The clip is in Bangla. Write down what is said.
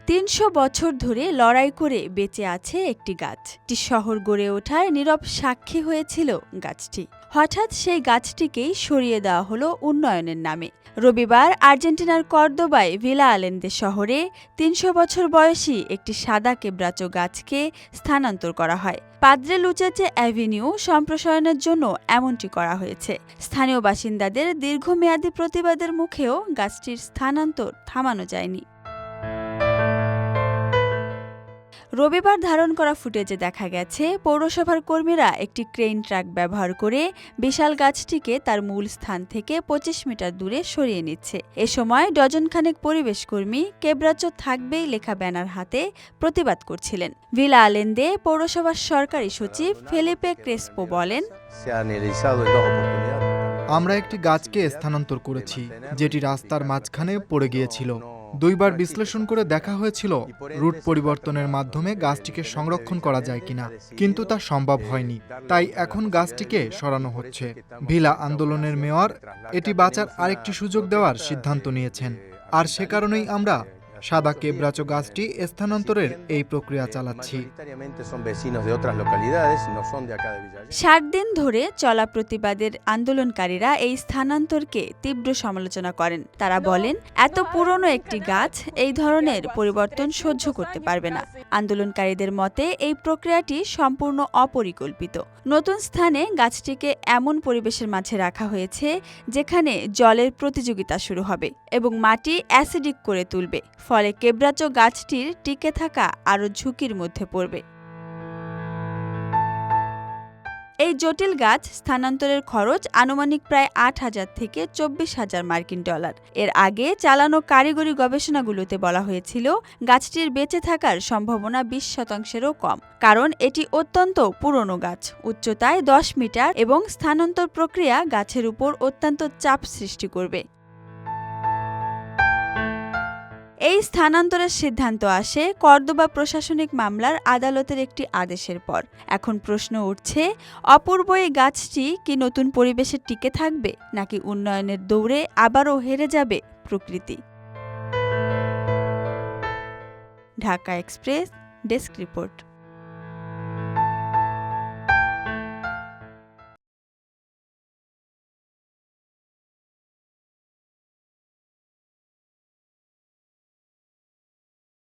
৩০০ বছর ধরে লড়াই করে বেঁচে আছে একটি গাছ। একটি শহর গড়ে ওঠার নীরব সাক্ষী হয়েছিল গাছটি। হঠাৎ সেই গাছটিকেই সরিয়ে দেওয়া হলো উন্নয়নের নামে। রবিবার আর্জেন্টিনার কর্দোবায় ভিলা আলেন্দে শহরে ৩০০ বছর বয়সী একটি সাদা কেবড়াচো গাছকে স্থানান্তর করা হয়। পাদ্রে লুচেচে অ্যাভিনিউ সম্প্রসারণের জন্য এমনটি করা হয়েছে। স্থানীয় বাসিন্দাদের দীর্ঘমেয়াদী প্রতিবাদের মুখেও গাছটির স্থানান্তর থামানো যায়নি। রবিবার ধারণ করা ফুটেজে দেখা গেছে পৌরসভার কর্মীরা একটি ক্রেন ট্রাক ব্যবহার করে বিশাল গাছটিকে তার মূল স্থান থেকে ২৫ মিটার দূরে সরিয়ে নিচ্ছে। এ সময় ডজনখানেক পরিবেশ কর্মী কেবড়াচো থাকবেই লেখা ব্যানার হাতে প্রতিবাদ করছিলেন। ভিলা আলেন্দে পৌরসভার সরকারি সচিব ফেলিপে ক্রেসপো বলেন, আমরা একটি গাছকে স্থানান্তর করেছি যেটি রাস্তার মাঝখানে পড়ে গিয়েছিল। দুইবার বিশ্লেষণ করে দেখা হয়েছিল রুট পরিবর্তনের মাধ্যমে গাছটিকে সংরক্ষণ করা যায় কিনা, কিন্তু তা সম্ভব হয়নি। তাই এখন গাছটিকে সরানো হচ্ছে। ভিলা আন্দোলনের মেয়র এটি বাঁচার আরেকটি সুযোগ দেওয়ার সিদ্ধান্ত নিয়েছেন, আর সে কারণেই আমরা সাদা কেবড়াচো গাছটি স্থানান্তরের এই প্রক্রিয়া চালাচ্ছি। ৭ দিন ধরে চলা প্রতিবাদের আন্দোলনকারীরা এই স্থানান্তরকে তীব্র সমালোচনা করেন। তারা বলেন, এত পুরনো একটি গাছ এই ধরনের পরিবর্তন সহ্য করতে পারবে না। আন্দোলনকারীদের মতে এই প্রক্রিয়াটি সম্পূর্ণ অপরিকল্পিত। নতুন স্থানে গাছটিকে এমন পরিবেশের মাঝে রাখা হয়েছে যেখানে জলের প্রতিযোগিতা শুরু হবে এবং মাটি অ্যাসিডিক করে তুলবে, ফলে কেবড়াচো গাছটির টিকে থাকা আরও ঝুঁকির মধ্যে পড়বে। এই জটিল গাছ স্থানান্তরের খরচ আনুমানিক প্রায় ৮,০০০ থেকে ২৪,০০০ মার্কিন ডলার। এর আগে চালানো কারিগরি গবেষণাগুলোতে বলা হয়েছিল গাছটির বেঁচে থাকার সম্ভাবনা ২০%-এরও কম, কারণ এটি অত্যন্ত পুরনো গাছ, উচ্চতায় ১০ মিটার এবং স্থানান্তর প্রক্রিয়া গাছের উপর অত্যন্ত চাপ সৃষ্টি করবে। এই স্থানান্তরের সিদ্ধান্ত আসে কর্দোবা প্রশাসনিক মামলার আদালতের একটি আদেশের পর। এখন প্রশ্ন উঠছে, অপূর্ব এই গাছটি কি নতুন পরিবেশে টিকে থাকবে, নাকি উন্নয়নের দৌড়ে আবারও হেরে যাবে প্রকৃতি? Dhaka express, desk report.